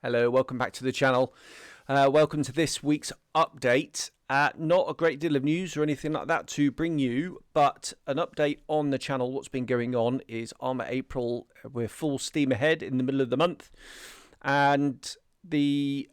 Hello, welcome back to the channel. Welcome to this week's update. Not a great deal of news or anything like that to bring you, but an update on the channel. What's been going on is Arma April. We're full steam ahead in the middle of the month, and the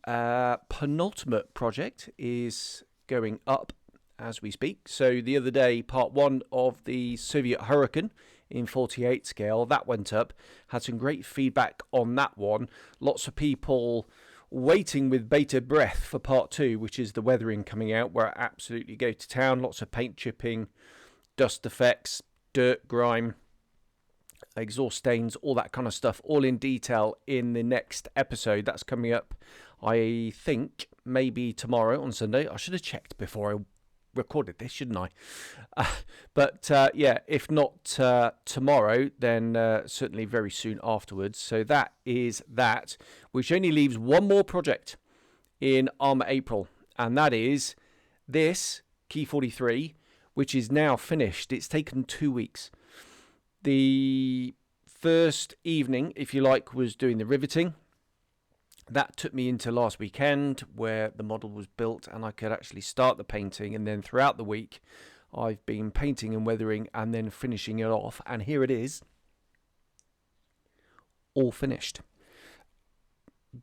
penultimate project is going up as we speak. So the other day, part one of the Soviet Hurricane in 48 scale, that went up. Had some great feedback on that one. Lots of people waiting with bated breath for part two, which is the weathering coming out, where I absolutely go to town. Lots of paint chipping, dust effects, dirt, grime, exhaust stains, all that kind of stuff, all in detail in the next episode. That's coming up, I think, maybe tomorrow on Sunday. I should have checked before I recorded this, shouldn't I? But yeah, if not tomorrow, then certainly very soon afterwards. So that is that, which only leaves one more project in Arma April, and that is this Key 43, which is now finished. It's taken 2 weeks. The first evening, if you like, was doing the riveting. That took me into last weekend, where the model was built and I could actually start the painting. And then throughout the week, I've been painting and weathering and then finishing it off. And here it is, all finished.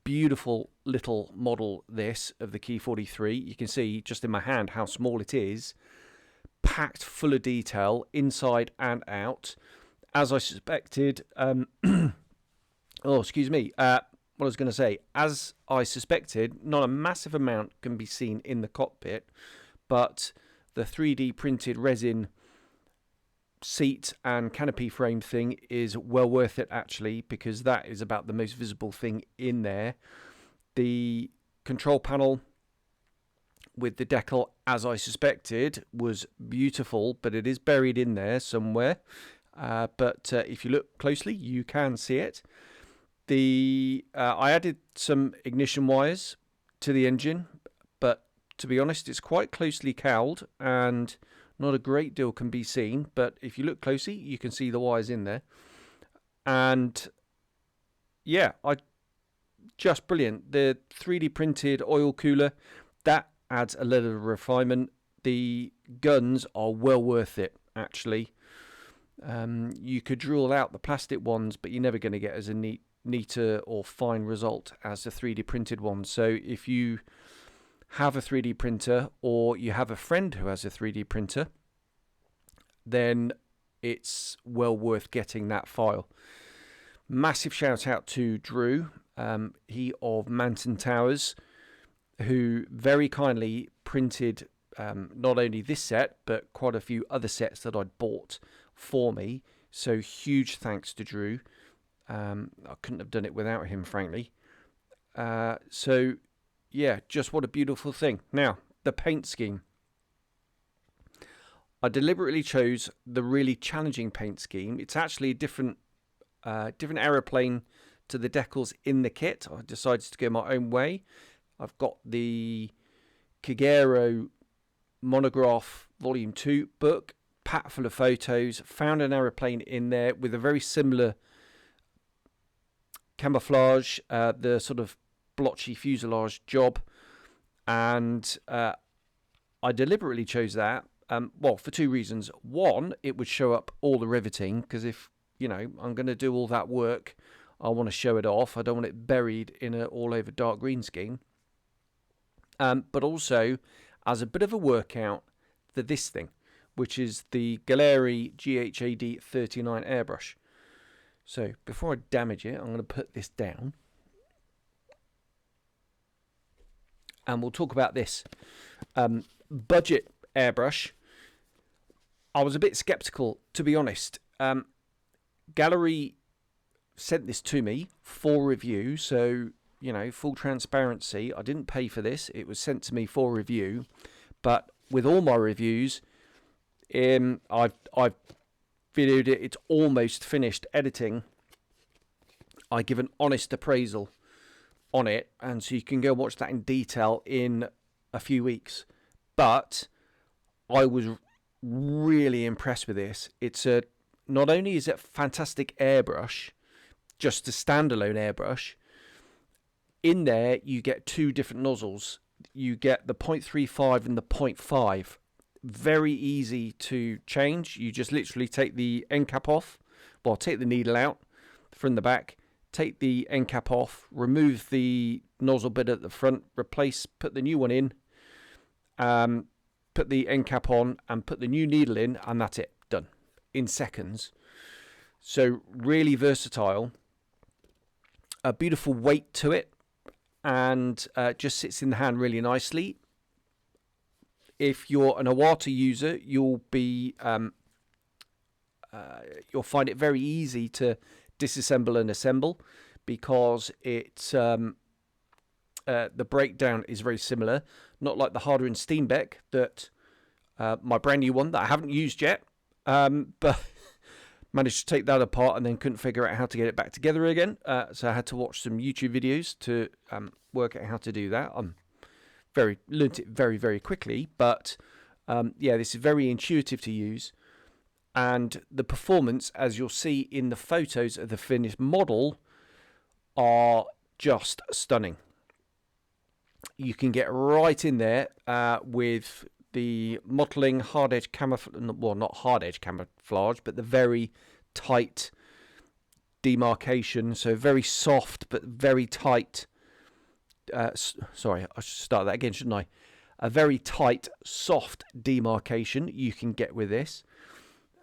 Beautiful little model, this, of the Key 43. You can see just in my hand how small it is. Packed full of detail, inside and out. As I suspected, what I was going to say, as I suspected, not a massive amount can be seen in the cockpit, but the 3D printed resin seat and canopy frame thing is well worth it, actually, because that is about the most visible thing in there. The control panel with the decal, as I suspected, was beautiful, but it is buried in there somewhere. But if you look closely, you can see it. I added some ignition wires to the engine, but to be honest, it's quite closely cowled and not a great deal can be seen. But if you look closely, you can see the wires in there. And yeah, just brilliant. The 3D printed oil cooler, that adds a little refinement. The guns are well worth it, actually. You could drill out the plastic ones, but you're never going to get as a neater or fine result as the 3D printed one. So if you have a 3D printer or you have a friend who has a 3D printer, then it's well worth getting that file. Massive shout out to Drew, he of Manton Towers, who very kindly printed not only this set but quite a few other sets that I'd bought for me. So huge thanks to Drew. I couldn't have done it without him, frankly. So yeah, just what a beautiful thing. Now, the paint scheme. I deliberately chose the really challenging paint scheme. It's actually a different aeroplane to the decals in the kit. I decided to go my own way. I've got the Kagero Monograph Volume 2 book, packed full of photos. Found an aeroplane in there with a very similar camouflage, the sort of blotchy fuselage job, and I deliberately chose that, well, for two reasons. One, it would show up all the riveting, because if, you know, I'm going to do all that work, I want to show it off. I don't want it buried in an all over dark green scheme. But also as a bit of a workout for this thing, which is the Galeri GHAD 39 airbrush. So before I damage it, I'm going to put this down and we'll talk about this budget airbrush. I was a bit skeptical, to be honest. Galeri sent this to me for review, so, you know, full transparency, I didn't pay for this. It was sent to me for review, but with all my reviews, I've videoed it. It's almost finished editing. I give an honest appraisal on it, and so you can go watch that in detail in a few weeks. But I was really impressed with this. It's not only is it a fantastic airbrush, just a standalone airbrush, in there you get two different nozzles. You get the 0.35 and the 0.5. Very easy to change. You just literally take the end cap off, well, take the needle out from the back, take the end cap off, remove the nozzle bit at the front, put the new one in, put the end cap on, and put the new needle in, and that's it, done in seconds. So really versatile, a beautiful weight to it, and just sits in the hand really nicely. If you're an Iwata user, you'll find it very easy to disassemble and assemble, because the breakdown is very similar, not like the Harder and Steenbeck, that my brand new one that I haven't used yet, but managed to take that apart and then couldn't figure out how to get it back together again. So I had to watch some YouTube videos to work out how to do that. Learnt it very, very quickly, but yeah, this is very intuitive to use, and the performance, as you'll see in the photos of the finished model, are just stunning. You can get right in there with the mottling hard edge camouflage, well, not hard edge camouflage, but the very tight demarcation, so very soft but very tight. Sorry, I should start that again, shouldn't I? A very tight, soft demarcation you can get with this.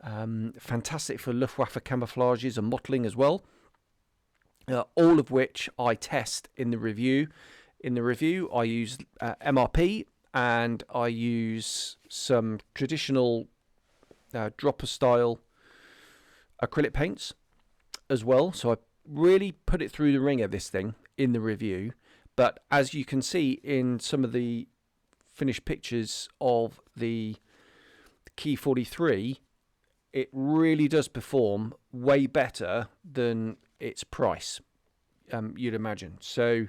Fantastic for Luftwaffe camouflages and mottling as well. All of which I test in the review. In the review, I use MRP, and I use some traditional dropper style acrylic paints as well. So I really put it through the ringer, this thing, in the review. But as you can see in some of the finished pictures of the Key 43, it really does perform way better than its price, you'd imagine. So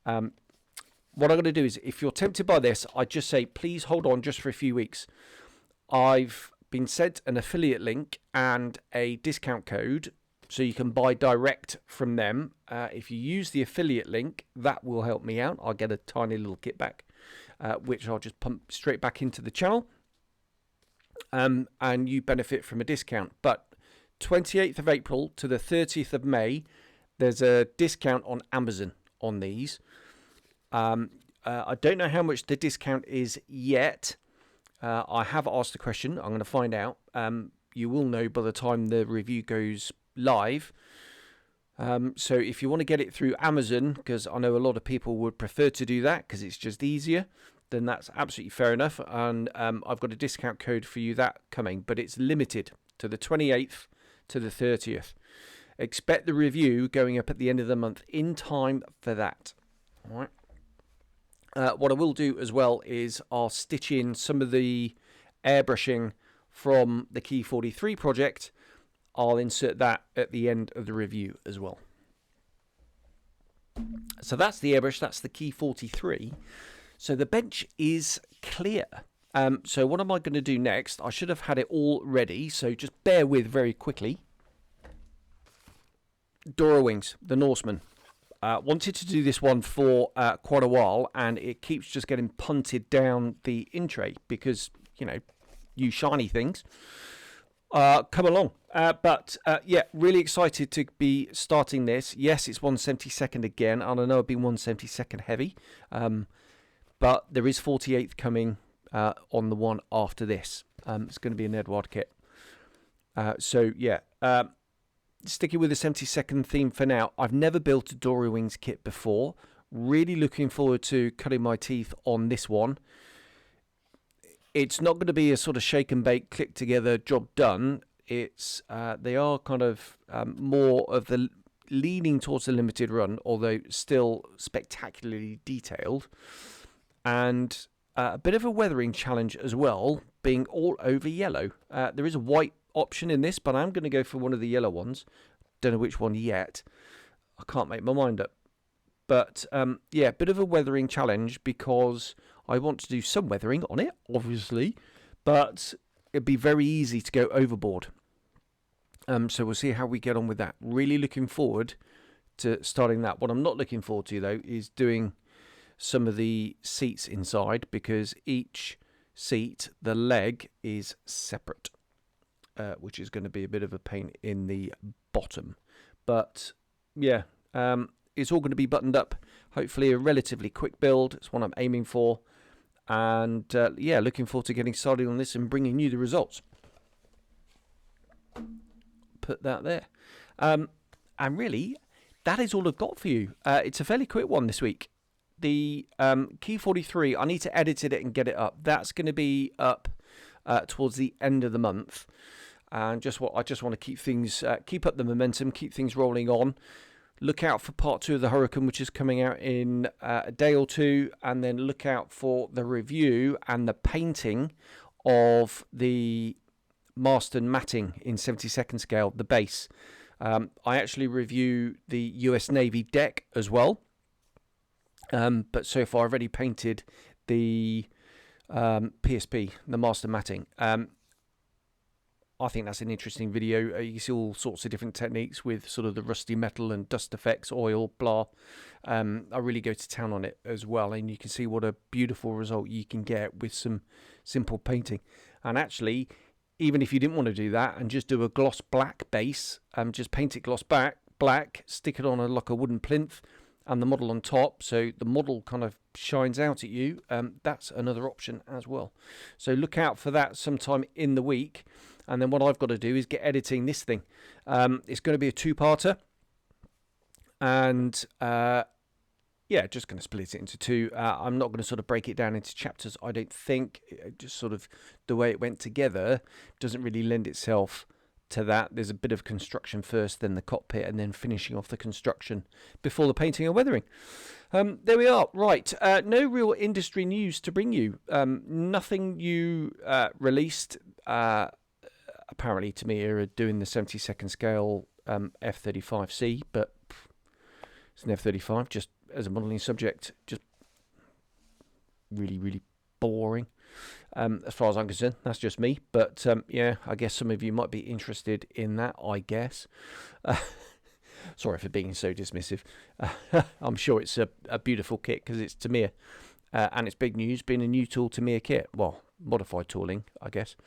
what I'm going to do is, if you're tempted by this, I just say, please hold on just for a few weeks. I've been sent an affiliate link and a discount code, so you can buy direct from them. If you use the affiliate link, that will help me out. I'll get a tiny little kickback, which I'll just pump straight back into the channel. And you benefit from a discount. But 28th of April to the 30th of May, there's a discount on Amazon on these. I don't know how much the discount is yet. I have asked the question. I'm going to find out. You will know by the time the review goes live. So if you want to get it through Amazon, because I know a lot of people would prefer to do that because it's just easier, then that's absolutely fair enough. And I've got a discount code for you that coming, but it's limited to the 28th to the 30th. Expect the review going up at the end of the month in time for that. All right. What I will do as well is I'll stitch in some of the airbrushing from the Key 43 project. I'll insert that at the end of the review as well. So that's the airbrush, that's the Key 43. So the bench is clear. So what am I going to do next? I should have had it all ready, so just bear with very quickly. Dora Wings, the Norseman. Wanted to do this one for quite a while, and it keeps just getting punted down the in tray because, you know, you shiny things. Come along. But yeah, really excited to be starting this. Yes, it's 1/72 again, and I know I've been 1/72 heavy, but there is 48th coming on the one after this. It's going to be an Eduard kit. So yeah, sticking with the 72nd theme for now. I've never built a Dora Wings kit before. Really looking forward to cutting my teeth on this one. It's not going to be a sort of shake and bake, click together, job done. It's they are kind of more of the leaning towards the limited run, although still spectacularly detailed, and a bit of a weathering challenge as well, being all over yellow. There is a white option in this, but I'm going to go for one of the yellow ones. Don't know which one yet. I can't make my mind up. But yeah, a bit of a weathering challenge because I want to do some weathering on it, obviously, but it'd be very easy to go overboard. So we'll see how we get on with that. Really looking forward to starting that. What I'm not looking forward to, though, is doing some of the seats inside, because each seat, the leg is separate, which is going to be a bit of a pain in the bottom. But yeah, it's all going to be buttoned up. Hopefully a relatively quick build. It's what I'm aiming for. And yeah, looking forward to getting started on this and bringing you the results. Put that there. And really, that is all I've got for you. It's a fairly quick one this week. The Key 43, I need to edit it and get it up. That's going to be up towards the end of the month. And I just want to keep things, keep up the momentum, keep things rolling on. Look out for part 2 of the Hurricane, which is coming out in a day or two, and then look out for the review and the painting of the Marston matting in 72nd scale, the base. I actually review the US Navy deck as well, but so far I've already painted the PSP, the Marston matting. I think that's an interesting video. You see all sorts of different techniques with sort of the rusty metal and dust effects, oil, blah. I really go to town on it as well, and you can see what a beautiful result you can get with some simple painting. And actually, even if you didn't want to do that and just do a gloss black base, just paint it gloss black, stick it on like a wooden plinth and the model on top, so the model kind of shines out at you, that's another option as well. So look out for that sometime in the week. And then what I've got to do is get editing this thing. It's going to be a 2-parter. And yeah, just going to split it into 2. I'm not going to sort of break it down into chapters, I don't think. Just sort of the way it went together doesn't really lend itself to that. There's a bit of construction first, then the cockpit, and then finishing off the construction before the painting and weathering. There we are. Right. No real industry news to bring you. Nothing new released. Apparently Tamiya are doing the 72nd scale F-35C, but it's an F-35, just as a modelling subject, just really, really boring. As far as I'm concerned, that's just me. But yeah, I guess some of you might be interested in that, I guess. Sorry for being so dismissive. I'm sure it's a beautiful kit because it's Tamiya. And it's big news, being a new tool Tamiya kit. Well, modified tooling, I guess.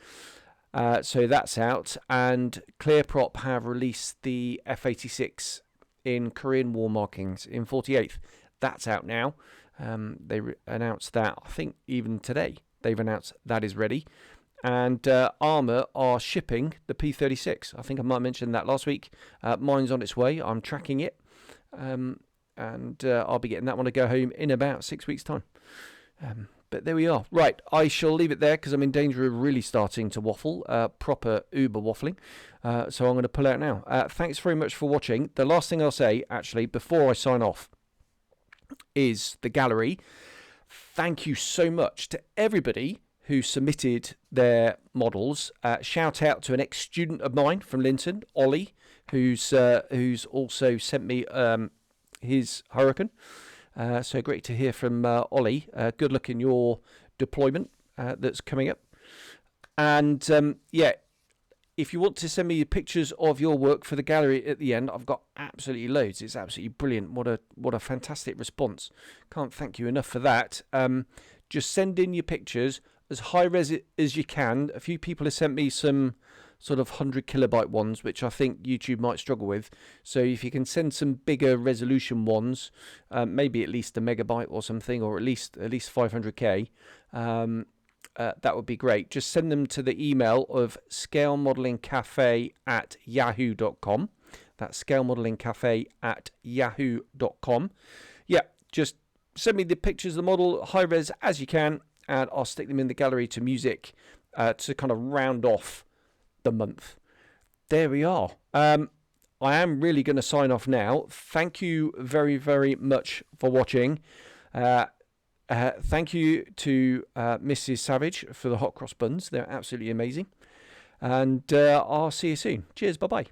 So that's out, and Clearprop have released the F-86 in Korean War markings in 48th. That's out now. They announced that, I think, even today. They've announced that is ready. And Armour are shipping the P-36. I think I might have mentioned that last week. Mine's on its way. I'm tracking it. And I'll be getting that one to go home in about 6 weeks' time. But there we are. Right, I shall leave it there because I'm in danger of really starting to waffle, proper Uber waffling. So I'm going to pull out now. Thanks very much for watching. The last thing I'll say, actually, before I sign off, is the gallery. Thank you so much to everybody who submitted their models. Shout out to an ex-student of mine from Linton, Ollie, who's also sent me his Hurricane. So great to hear from Ollie. Good luck in your deployment that's coming up. And yeah, if you want to send me pictures of your work for the gallery at the end, I've got absolutely loads. It's absolutely brilliant. What a fantastic response. Can't thank you enough for that. Just send in your pictures as high res as you can. A few people have sent me some sort of 100 kilobyte ones, which I think YouTube might struggle with. So if you can send some bigger resolution ones, maybe at least a megabyte or something, or at least 500k, that would be great. Just send them to the email of scalemodelingcafe@yahoo.com. That's scalemodelingcafe@yahoo.com. Yeah, just send me the pictures of the model, high res as you can, and I'll stick them in the gallery to music to kind of round off the month. There we are. I am really going to sign off now. Thank you very, very much for watching. Thank you to Mrs. Savage for the hot cross buns. They're absolutely amazing. And I'll see you soon. Cheers. Bye-bye.